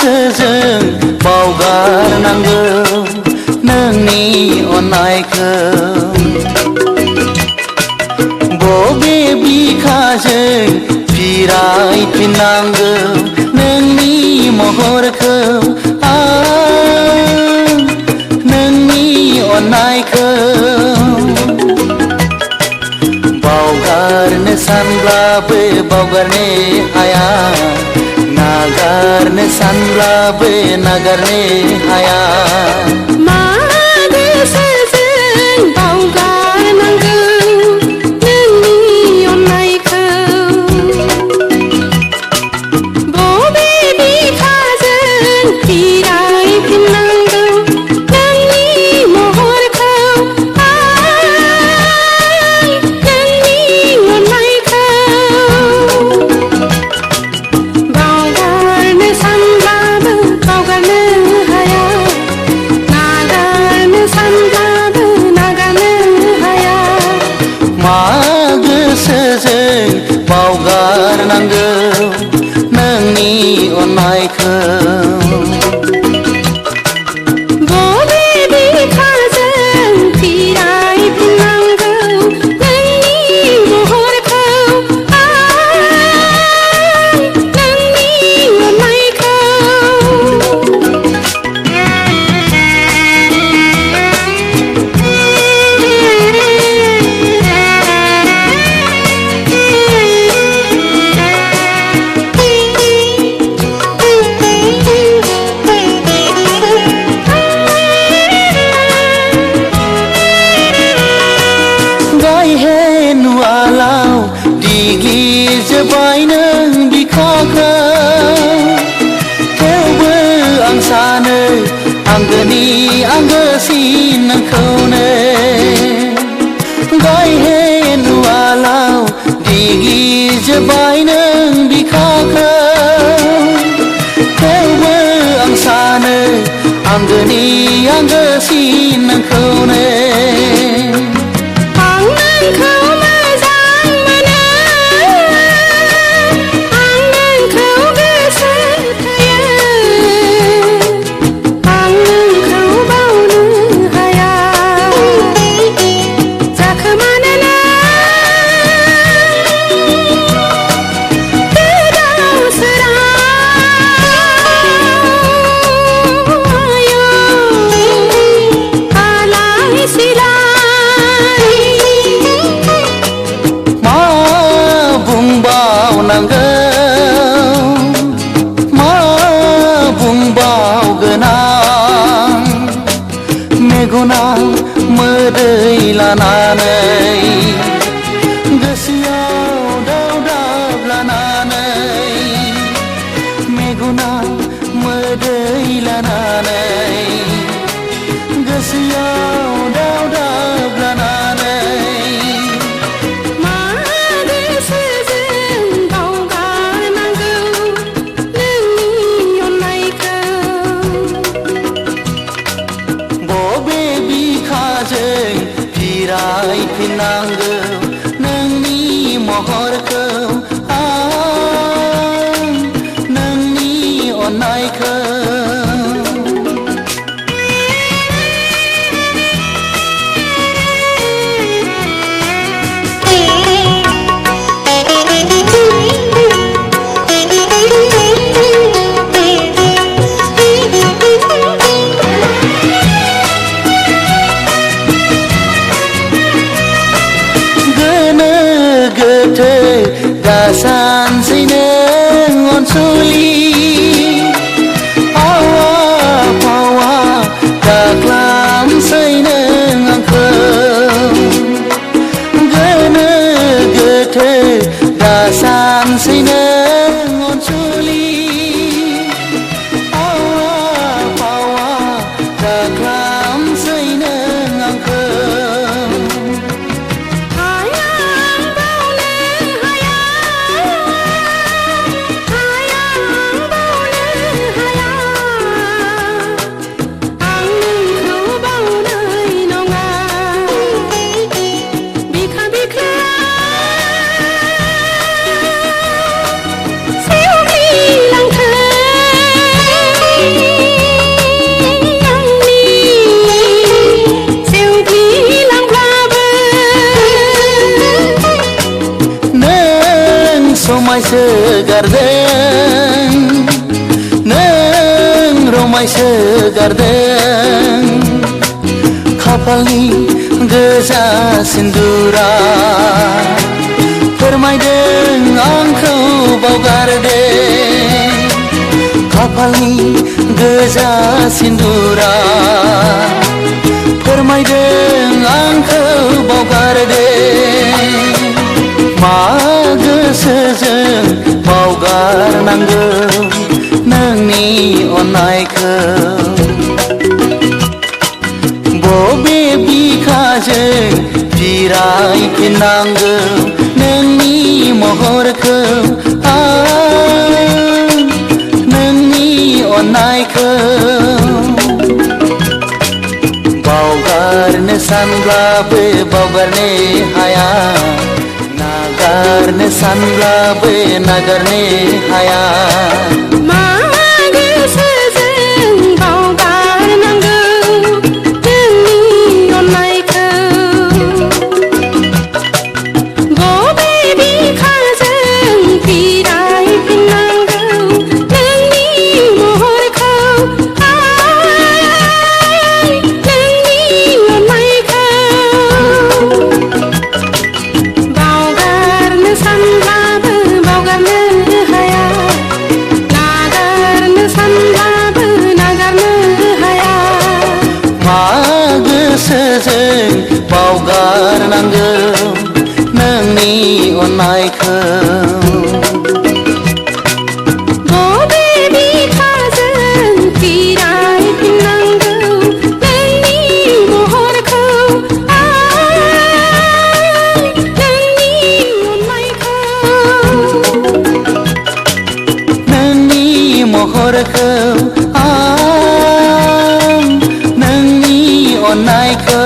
गोसोजों बावगारनांगौ नोंनि अननायखौ बबे बिखाजों फिरायफिननांगौ नोंनि महरखौ आं नोंनि अननायखौ बावगारनो सानब्लाबो बावगारनो हाया नागारनो सानब्लाबो नागारनो हाया मा गोसोजों बावगारनांगौ नोंनि अननायखौ बबे बिखाजों फिरायफिननांगौ नोंनि महरखौ नोंनि अननायखौ बावगारनो सानब्लाबो बावगारनो हाया नागारनो सानब्लाबो नागारनो हाया मा गोसोजों बावगारनांगौ नोंनि अननायखौ बबे बिखाजों फिरायफिननांगौ नोंनि महरखौ नोंनि अननायखौ गायहेन उवालाव दिगिजोब्बाय नों बिखाखौ थेवबो आं सानो आंगोनि आंगोसिन नोंखौनो गायहेन उवालाव दिगिजोब्बाय नों बिखाखौ थेवबो आं सानो आंगोनि आंगोसिन नोंखौनो आं नोंखौ मोजां मोनो आं नोंखौ गोसोथोयो आं नोंखौ बावनो हाया जाखोमानोना गोदाव सोराव आलाय सिलाय मा बुंबावनांगौ मा बुंबावगोन आं मेगनाव मोदै लानानै गोसोआव दावदाब लानानै मेगनाव मोदै लानानै गोसोआव दावदाब लानानै मा गोसोजों बावगारनांगौ नोंनि अननायखौ बबे बिखाजों फिरायफिननांगौ नोंनि महरखौ आं नोंनि अननायखौ गोनो गोथो दासानसै नों अनसुलि आवा फावा दाख्लामसै नों आंखौ गोनो गोथो दासानसै नों अनसुलि आवा फावा दाख्लामसै नों आंखौ हाया बावनो हाया हाया बावनो हाया आं नोंखौ बावनाय नङा बिखा बिखायाव सिउरिलांथों रमायसो गारदों नों रमायसो गारदों खाफालनि गोजा सिन्दुरा फोरमायदों आंखौ बावगारदों खाफालनि गोजा सिन्दुरा फोरमायदों आंखौ बावगारदों मा गोसोजों बावगारनांगौ नोंनि अननायखौ बबे बिखाजों जिरायफिननांगौ नोंनि महरखौ नोंनि अननायखौ बावगारनो सानब्लाबो बावगारनो हाया नागारनो सानब्लाबो नागारनो हाया मा गोसोजों बावगारनांगौ नोंनि अननायखौ बबे बिखाजों फिरायफिननांगौ नोंनि महरखौ नोंनि अननायखौ बावगारनो सानब्लाबो बावगारनो हाया नागारनो सानब्लाबो नागारनो हाया मा गोसोजों बावगारनांगौ नोंनि अननायखौ बबे बिखाजों फिरायफिननांगौ नोंनि महरखौ नोंनि अननायखौ नोंनि महरखौ नोंनि अननायखौ